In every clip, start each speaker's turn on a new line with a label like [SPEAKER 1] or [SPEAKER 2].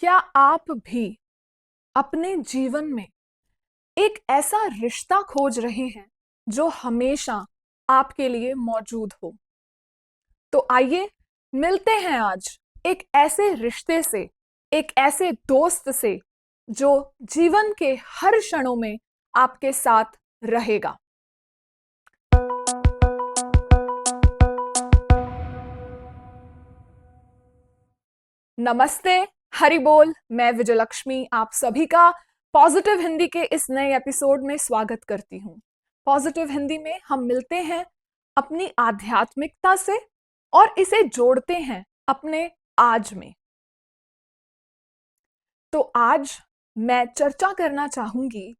[SPEAKER 1] क्या आप भी अपने जीवन में एक ऐसा रिश्ता खोज रहे हैं जो हमेशा आपके लिए मौजूद हो? तो आइए मिलते हैं आज एक ऐसे रिश्ते से, एक ऐसे दोस्त से जो जीवन के हर क्षणों में आपके साथ रहेगा। नमस्ते, हरि बोल। मैं विजयलक्ष्मी आप सभी का पॉजिटिव हिंदी के इस नए एपिसोड में स्वागत करती हूँ। पॉजिटिव हिंदी में हम मिलते हैं अपनी आध्यात्मिकता से और इसे जोड़ते हैं अपने आज में। तो आज मैं चर्चा करना चाहूंगी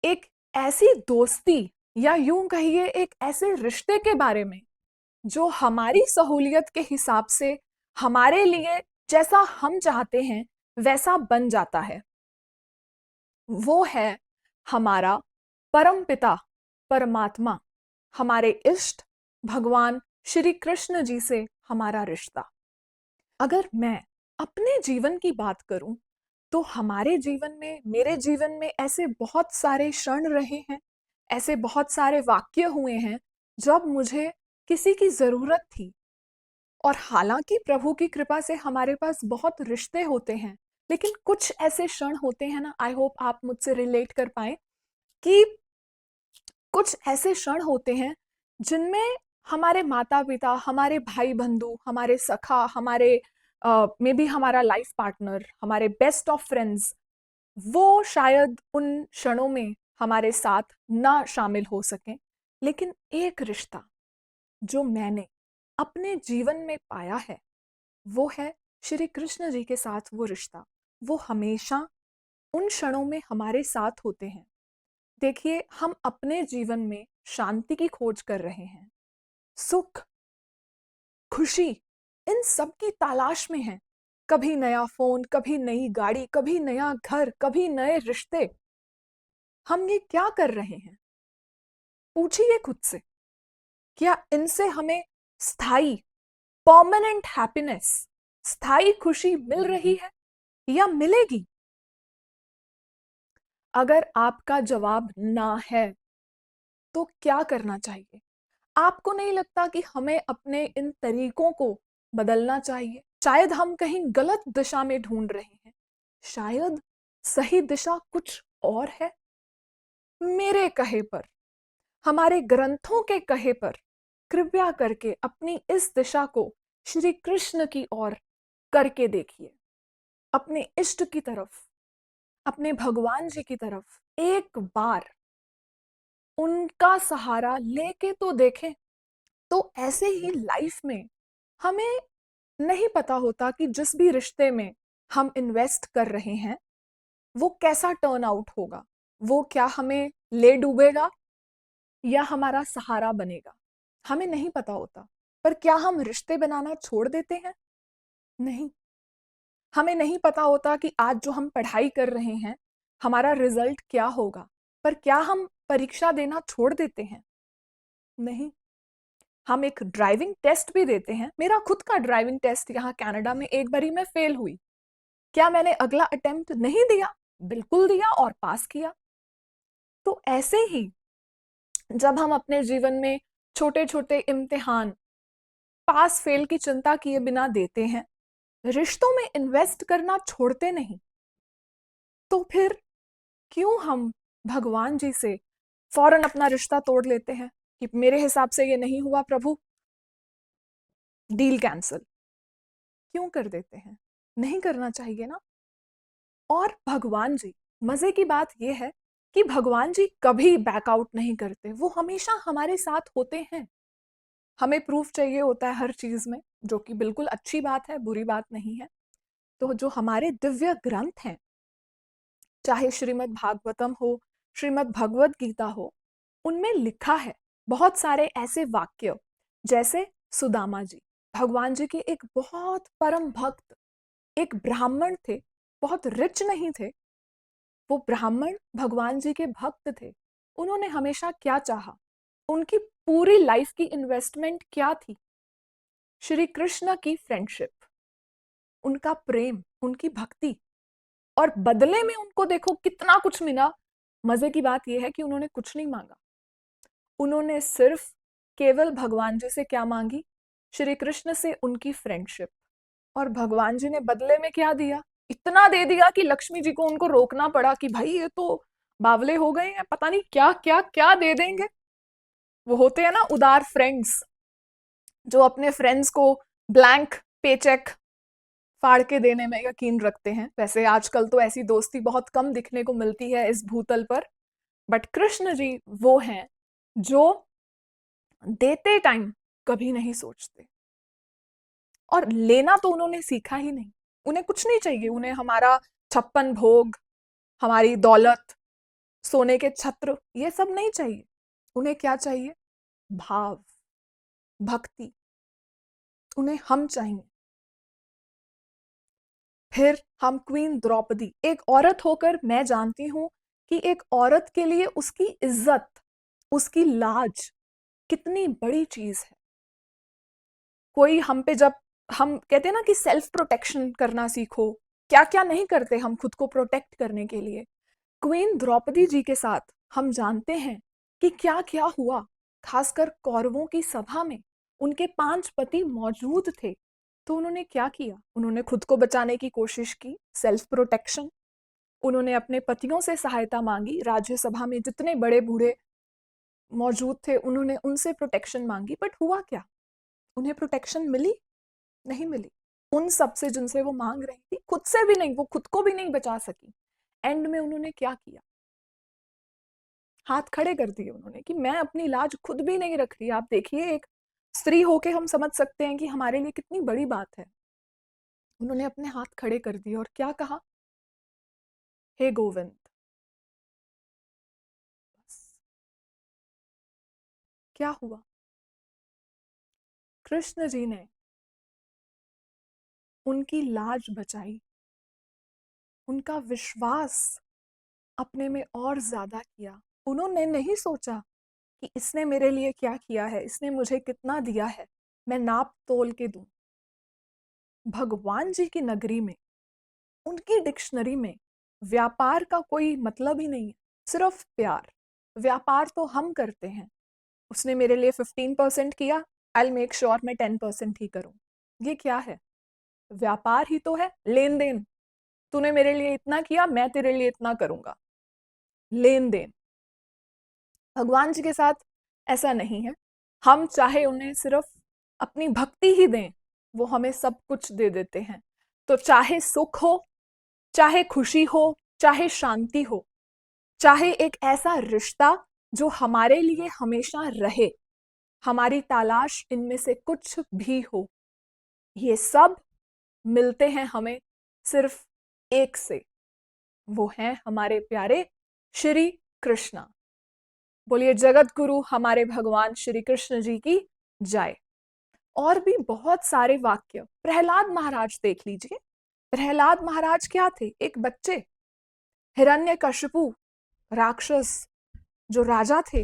[SPEAKER 1] एक ऐसी दोस्ती या यूं कहिए एक ऐसे रिश्ते के बारे में जो हमारी सहूलियत के हिसाब से हमारे लिए जैसा हम चाहते हैं वैसा बन जाता है। वो है हमारा परम पिता परमात्मा, हमारे इष्ट भगवान श्री कृष्ण जी से हमारा रिश्ता। अगर मैं अपने जीवन की बात करूं तो हमारे जीवन में, मेरे जीवन में ऐसे बहुत सारे क्षण रहे हैं, ऐसे बहुत सारे वाक्य हुए हैं जब मुझे किसी की जरूरत थी। और हालांकि प्रभु की कृपा से हमारे पास बहुत रिश्ते होते हैं, लेकिन कुछ ऐसे क्षण होते हैं ना, आई होप आप मुझसे रिलेट कर पाए कि कुछ ऐसे क्षण होते हैं जिनमें हमारे माता पिता, हमारे भाई बंधु, हमारे सखा, हमारे मे बी हमारा लाइफ पार्टनर, हमारे बेस्ट ऑफ फ्रेंड्स, वो शायद उन क्षणों में हमारे साथ ना शामिल हो सकें। लेकिन एक रिश्ता जो मैंने अपने जीवन में पाया है वो है श्री कृष्ण जी के साथ वो रिश्ता। वो हमेशा उन क्षणों में हमारे साथ होते हैं। देखिए, हम अपने जीवन में शांति की खोज कर रहे हैं, सुख, खुशी, इन सब की तलाश में हैं। कभी नया फोन, कभी नई गाड़ी, कभी नया घर, कभी नए रिश्ते। हम ये क्या कर रहे हैं? पूछिए खुद से, क्या इनसे हमें स्थायी, परमानेंट हैप्पीनेस, स्थायी खुशी मिल रही है या मिलेगी? अगर आपका जवाब ना है तो क्या करना चाहिए? आपको नहीं लगता कि हमें अपने इन तरीकों को बदलना चाहिए? शायद हम कहीं गलत दिशा में ढूंढ रहे हैं, शायद सही दिशा कुछ और है। मेरे कहे पर, हमारे ग्रंथों के कहे पर कृपया करके अपनी इस दिशा को श्री कृष्ण की ओर करके देखिए, अपने इष्ट की तरफ, अपने भगवान जी की तरफ एक बार उनका सहारा लेके तो देखें। तो ऐसे ही लाइफ में हमें नहीं पता होता कि जिस भी रिश्ते में हम इन्वेस्ट कर रहे हैं वो कैसा टर्न आउट होगा, वो क्या हमें ले डूबेगा या हमारा सहारा बनेगा, हमें नहीं पता होता। पर क्या हम रिश्ते बनाना छोड़ देते हैं? नहीं। हमें नहीं पता होता कि आज जो हम पढ़ाई कर रहे हैं हमारा रिजल्ट क्या होगा, पर क्या हम परीक्षा देना छोड़ देते हैं? नहीं। हम एक ड्राइविंग टेस्ट भी देते हैं। मेरा खुद का ड्राइविंग टेस्ट यहाँ कनाडा में एक बारी मैं फेल हुई। क्या मैंने अगला अटेम्प्ट नहीं दिया? बिल्कुल दिया और पास किया। तो ऐसे ही जब हम अपने जीवन में छोटे छोटे इम्तिहान पास फेल की चिंता किए बिना देते हैं, रिश्तों में इन्वेस्ट करना छोड़ते नहीं, तो फिर क्यों हम भगवान जी से फौरन अपना रिश्ता तोड़ लेते हैं कि मेरे हिसाब से ये नहीं हुआ प्रभु, डील कैंसिल क्यों कर देते हैं? नहीं करना चाहिए ना। और भगवान जी, मजे की बात यह है कि भगवान जी कभी बैकआउट नहीं करते, वो हमेशा हमारे साथ होते हैं। हमें प्रूफ चाहिए होता है हर चीज में, जो कि बिल्कुल अच्छी बात है, बुरी बात नहीं है। तो जो हमारे दिव्य ग्रंथ हैं, चाहे श्रीमद् भागवतम हो, श्रीमद् भगवत गीता हो, उनमें लिखा है बहुत सारे ऐसे वाक्य, जैसे सुदामा जी, भगवान जी के एक बहुत परम भक्त, एक ब्राह्मण थे, बहुत रिच नहीं थे, वो ब्राह्मण भगवान जी के भक्त थे। उन्होंने हमेशा क्या चाहा? उनकी पूरी लाइफ की इन्वेस्टमेंट क्या थी? श्री कृष्ण की फ्रेंडशिप, उनका प्रेम, उनकी भक्ति। और बदले में उनको देखो कितना कुछ मिला। मजे की बात यह है कि उन्होंने कुछ नहीं मांगा, उन्होंने सिर्फ केवल भगवान जी से क्या मांगी? श्री कृष्ण से उनकी फ्रेंडशिप। और भगवान जी ने बदले में क्या दिया? इतना दे दिया कि लक्ष्मी जी को उनको रोकना पड़ा कि भाई ये तो बावले हो गए हैं, पता नहीं क्या क्या क्या दे देंगे। वो होते हैं ना उदार फ्रेंड्स, जो अपने फ्रेंड्स को ब्लैंक पेचेक फाड़ के देने में यकीन रखते हैं। वैसे आजकल तो ऐसी दोस्ती बहुत कम दिखने को मिलती है इस भूतल पर, बट कृष्ण जी वो हैं जो देते टाइम कभी नहीं सोचते, और लेना तो उन्होंने सीखा ही नहीं। उन्हें कुछ नहीं चाहिए, उन्हें हमारा 56 भोग, हमारी दौलत, सोने के छत्र, ये सब नहीं चाहिए। उन्हें क्या चाहिए? भाव, भक्ति। उन्हें हम चाहिए। फिर हम क्वीन द्रौपदी, एक औरत होकर मैं जानती हूं कि एक औरत के लिए उसकी इज्जत, उसकी लाज कितनी बड़ी चीज है। कोई हम पे, जब हम कहते हैं ना कि सेल्फ प्रोटेक्शन करना सीखो, क्या क्या नहीं करते हम खुद को प्रोटेक्ट करने के लिए। क्वीन द्रौपदी जी के साथ हम जानते हैं कि क्या क्या हुआ। खासकर कौरवों की सभा में उनके 5 पति मौजूद थे, तो उन्होंने क्या किया? उन्होंने खुद को बचाने की कोशिश की, सेल्फ प्रोटेक्शन। उन्होंने अपने पतियों से सहायता मांगी, राज्यसभा में जितने बड़े बूढ़े मौजूद थे उन्होंने उनसे प्रोटेक्शन मांगी, बट हुआ क्या? उन्हें प्रोटेक्शन मिली? नहीं मिली। उन सब से जिनसे वो मांग रही थी, खुद से भी नहीं, वो खुद को भी नहीं बचा सकी। एंड में उन्होंने क्या किया? हाथ खड़े कर दिए उन्होंने कि मैं अपनी लाज खुद भी नहीं रख रही। आप देखिए, एक स्त्री होके हम समझ सकते हैं कि हमारे लिए कितनी बड़ी बात है। उन्होंने अपने हाथ खड़े कर दिए और क्या कहा? हे गोविंद। बस क्या हुआ? कृष्ण जी ने उनकी लाज बचाई, उनका विश्वास अपने में और ज्यादा किया। उन्होंने नहीं सोचा कि इसने मेरे लिए क्या किया है, इसने मुझे कितना दिया है, मैं नाप तोल के दूं। भगवान जी की नगरी में, उनकी डिक्शनरी में व्यापार का कोई मतलब ही नहीं है, सिर्फ प्यार। व्यापार तो हम करते हैं। उसने मेरे लिए 15% किया, आई विल मेक श्योर मैं 10% ही करूं। ये क्या है? व्यापार ही तो है, लेन देन। तूने मेरे लिए इतना किया, मैं तेरे लिए इतना करूंगा, लेन देन। भगवान जी के साथ ऐसा नहीं है। हम चाहे उन्हें सिर्फ अपनी भक्ति ही दें, वो हमें सब कुछ दे देते हैं। तो चाहे सुख हो, चाहे खुशी हो, चाहे शांति हो, चाहे एक ऐसा रिश्ता जो हमारे लिए हमेशा रहे, हमारी तलाश इनमें से कुछ भी हो, ये सब मिलते हैं हमें सिर्फ एक से। वो हैं हमारे प्यारे श्री कृष्णा। बोलिए जगत गुरु हमारे भगवान श्री कृष्ण जी की जय। और भी बहुत सारे वाक्य, प्रहलाद महाराज देख लीजिए। प्रहलाद महाराज क्या थे? एक बच्चे। हिरण्यकशिपु राक्षस जो राजा थे,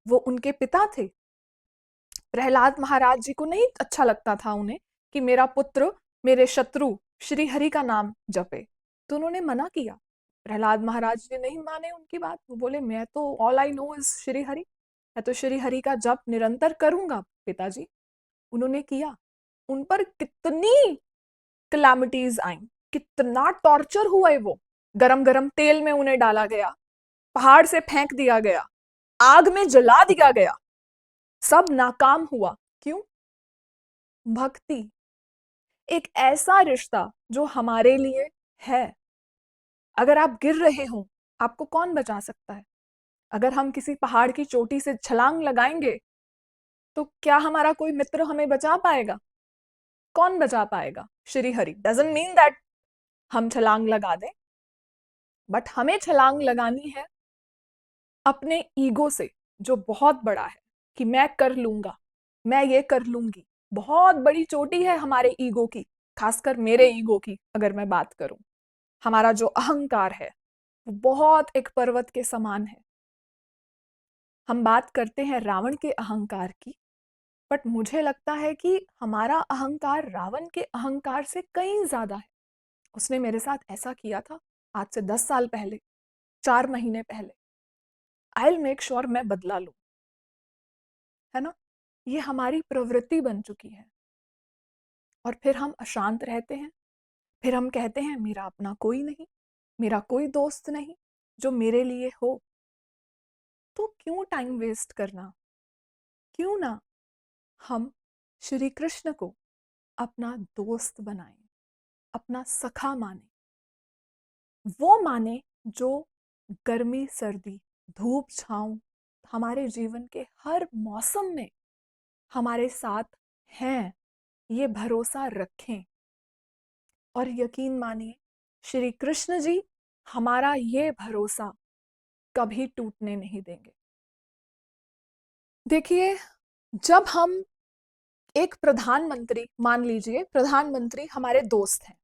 [SPEAKER 1] वो उनके पिता थे। प्रहलाद महाराज जी को नहीं अच्छा लगता था उन्हें कि मेरा पुत्र, मेरे शत्रु श्री हरि का नाम जपे, तो उन्होंने मना किया। प्रहलाद महाराज जी नहीं माने उनकी बात। वो बोले मैं तो all I know is Shri Hari, मैं तो श्री हरि का जप निरंतर करूंगा पिताजी। उन्होंने किया। उन पर कितनी क्लैमिटीज आई, कितना टॉर्चर हुआ है। वो गरम गरम तेल में उन्हें डाला गया, पहाड़ से फेंक दिया गया, आग में जला दिया गया, सब नाकाम हुआ। क्यों? भक्ति। एक ऐसा रिश्ता जो हमारे लिए है। अगर आप गिर रहे हो, आपको कौन बचा सकता है? अगर हम किसी पहाड़ की चोटी से छलांग लगाएंगे, तो क्या हमारा कोई मित्र हमें बचा पाएगा? कौन बचा पाएगा? Shri Hari. Doesn't mean that हम छलांग लगा दें, बट हमें छलांग लगानी है अपने ईगो से, जो बहुत बड़ा है, कि मैं कर लूंगा, मैं ये कर लूंगी। बहुत बड़ी चोटी है हमारे ईगो की, खासकर मेरे ईगो की अगर मैं बात करूं। हमारा जो अहंकार है वो बहुत एक पर्वत के समान है। हम बात करते हैं रावण के अहंकार की, बट मुझे लगता है कि हमारा अहंकार रावण के अहंकार से कहीं ज्यादा है। उसने मेरे साथ ऐसा किया था, आज से 10 साल पहले, 4 महीने पहले, आई विल मेक श्योर मैं बदला लूं, है ना? ये हमारी प्रवृत्ति बन चुकी है। और फिर हम अशांत रहते हैं, फिर हम कहते हैं मेरा अपना कोई नहीं, मेरा कोई दोस्त नहीं जो मेरे लिए हो। तो क्यों टाइम वेस्ट करना? क्यों ना हम श्री कृष्ण को अपना दोस्त बनाएं, अपना सखा माने, वो माने जो गर्मी सर्दी, धूप छांव, हमारे जीवन के हर मौसम में हमारे साथ हैं, ये भरोसा रखें। और यकीन मानिए, श्री कृष्ण जी हमारा ये भरोसा कभी टूटने नहीं देंगे। देखिए, जब हम एक प्रधानमंत्री, मान लीजिए प्रधानमंत्री हमारे दोस्त हैं,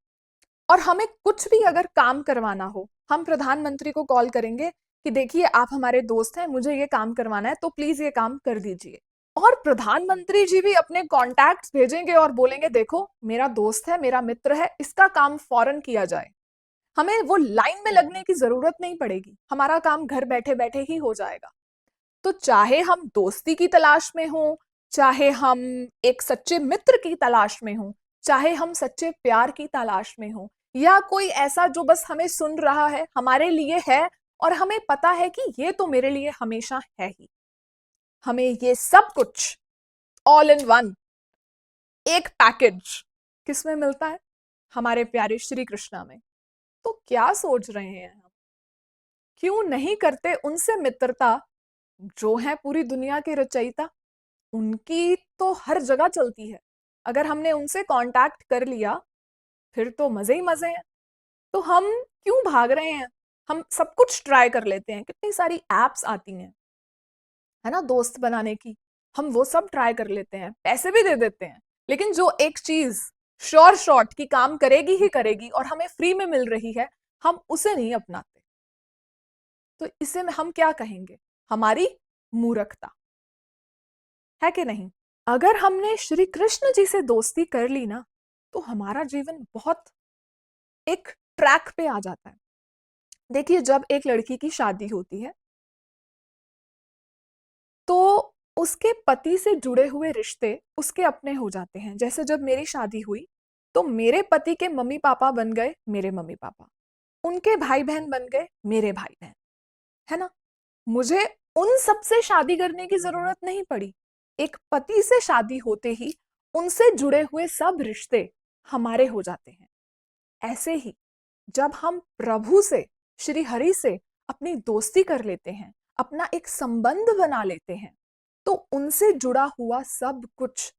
[SPEAKER 1] और हमें कुछ भी अगर काम करवाना हो, हम प्रधानमंत्री को कॉल करेंगे कि देखिए आप हमारे दोस्त हैं, मुझे ये काम करवाना है, तो प्लीज ये काम कर दीजिए। और प्रधानमंत्री जी भी अपने कॉन्टैक्ट्स भेजेंगे और बोलेंगे देखो मेरा दोस्त है, मेरा मित्र है, इसका काम फौरन किया जाए। हमें वो लाइन में लगने की जरूरत नहीं पड़ेगी, हमारा काम घर बैठे बैठे ही हो जाएगा। तो चाहे हम दोस्ती की तलाश में हों, चाहे हम एक सच्चे मित्र की तलाश में हों, चाहे हम सच्चे प्यार की तलाश में हों, या कोई ऐसा जो बस हमें सुन रहा है, हमारे लिए है, और हमें पता है कि ये तो मेरे लिए हमेशा है ही, हमें ये सब कुछ ऑल इन वन, एक पैकेज किसमें मिलता है? हमारे प्यारे श्री कृष्णा में। तो क्या सोच रहे हैं हम? क्यों नहीं करते उनसे मित्रता जो है पूरी दुनिया के रचयिता? उनकी तो हर जगह चलती है, अगर हमने उनसे कांटेक्ट कर लिया फिर तो मजे ही मजे हैं। तो हम क्यों भाग रहे हैं? हम सब कुछ ट्राई कर लेते हैं, कितनी सारी एप्स आती हैं, है ना, दोस्त बनाने की, हम वो सब ट्राई कर लेते हैं, पैसे भी दे देते हैं, लेकिन जो एक चीज श्योर शॉट की काम करेगी ही करेगी और हमें फ्री में मिल रही है, हम उसे नहीं अपनाते। तो इसे में हम क्या कहेंगे? हमारी मूर्खता है कि नहीं? अगर हमने श्री कृष्ण जी से दोस्ती कर ली ना, तो हमारा जीवन बहुत एक ट्रैक पे आ जाता है। देखिए, जब एक लड़की की शादी होती है तो उसके पति से जुड़े हुए रिश्ते उसके अपने हो जाते हैं। जैसे जब मेरी शादी हुई तो मेरे पति के मम्मी पापा बन गए मेरे मम्मी पापा, उनके भाई बहन बन गए मेरे भाई बहन, है ना? मुझे उन सब से शादी करने की जरूरत नहीं पड़ी। एक पति से शादी होते ही उनसे जुड़े हुए सब रिश्ते हमारे हो जाते हैं। ऐसे ही जब हम प्रभु से, श्री हरि से अपनी दोस्ती कर लेते हैं, अपना एक संबंध बना लेते हैं, तो उनसे जुड़ा हुआ सब कुछ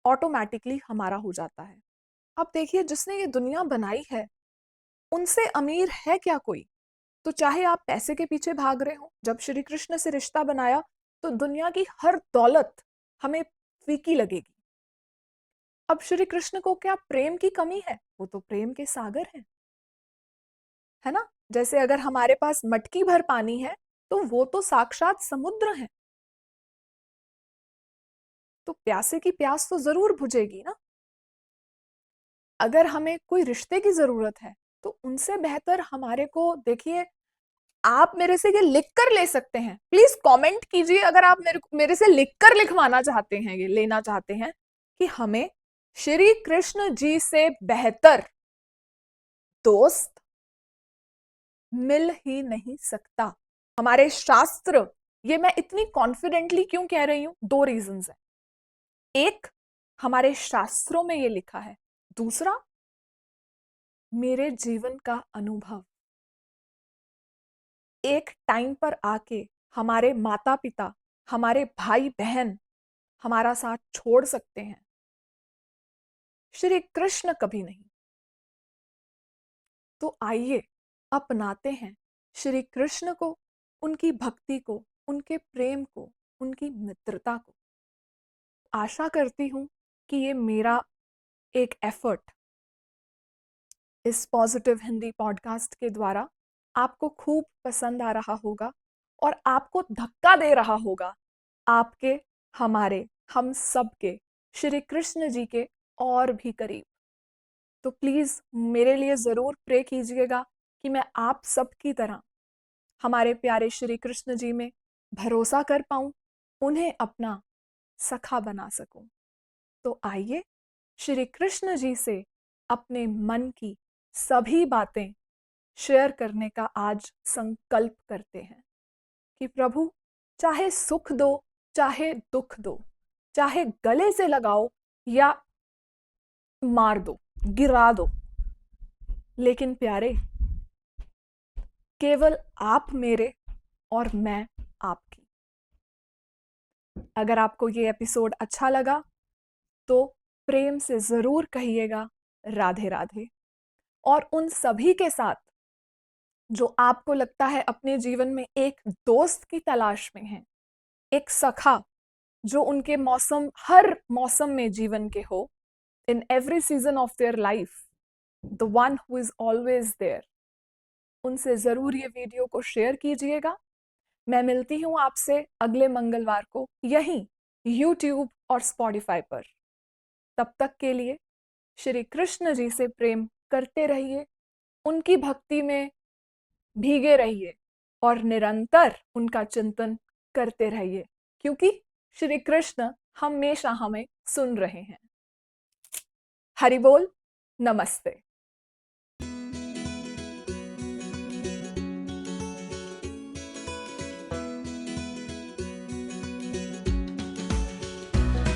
[SPEAKER 1] ऑटोमेटिकली हमारा हो जाता है। अब देखिए, जिसने ये दुनिया बनाई है उनसे अमीर है क्या कोई? तो चाहे आप पैसे के पीछे भाग रहे हो, जब श्री कृष्ण से रिश्ता बनाया तो दुनिया की हर दौलत हमें फीकी लगेगी। अब श्री कृष्ण को क्या प्रेम की कमी है? वो तो प्रेम के सागर हैं, है ना? जैसे अगर हमारे पास मटकी भर पानी है तो वो तो साक्षात समुद्र है। तो प्यासे की प्यास तो जरूर बुझेगी ना। अगर हमें कोई रिश्ते की जरूरत है तो उनसे बेहतर हमारे को, देखिए, आप मेरे से ये लिख कर ले सकते हैं, प्लीज कमेंट कीजिए अगर आप मेरे से लिख कर लिखवाना चाहते हैं, ये लेना चाहते हैं कि हमें श्री कृष्ण जी से बेहतर दोस्त मिल ही नहीं सकता। हमारे शास्त्र, ये मैं इतनी कॉन्फिडेंटली क्यों कह रही हूं? दो रीजंस हैं। एक, हमारे शास्त्रों में ये लिखा है। दूसरा, मेरे जीवन का अनुभव। एक टाइम पर आके हमारे माता पिता, हमारे भाई बहन हमारा साथ छोड़ सकते हैं, श्री कृष्ण कभी नहीं। तो आइए अपनाते हैं श्री कृष्ण को, उनकी भक्ति को, उनके प्रेम को, उनकी मित्रता को। आशा करती हूं कि ये मेरा एक एफर्ट इस पॉजिटिव हिंदी पॉडकास्ट के द्वारा आपको खूब पसंद आ रहा होगा और आपको धक्का दे रहा होगा आपके, हमारे, हम सब के श्री कृष्ण जी के और भी करीब। तो प्लीज मेरे लिए जरूर प्रे कीजिएगा कि मैं आप सबकी तरह हमारे प्यारे श्री कृष्ण जी में भरोसा कर पाऊं, उन्हें अपना सखा बना सकूं। तो आइए श्री कृष्ण जी से अपने मन की सभी बातें शेयर करने का आज संकल्प करते हैं कि प्रभु, चाहे सुख दो, चाहे दुख दो, चाहे गले से लगाओ या मार दो, गिरा दो, लेकिन प्यारे, केवल आप मेरे और मैं आपकी। अगर आपको ये एपिसोड अच्छा लगा तो प्रेम से जरूर कहिएगा राधे राधे। और उन सभी के साथ जो आपको लगता है अपने जीवन में एक दोस्त की तलाश में है, एक सखा जो उनके हर मौसम में जीवन के हो, in every season of their life, the one who is always there, उनसे जरूर ये वीडियो को शेयर कीजिएगा। मैं मिलती हूं आपसे अगले मंगलवार को यहीं YouTube और Spotify पर। तब तक के लिए श्री कृष्ण जी से प्रेम करते रहिए, उनकी भक्ति में भीगे रहिए और निरंतर उनका चिंतन करते रहिए, क्योंकि श्री कृष्ण हमेशा हमें सुन रहे हैं। हरि बोल, नमस्ते।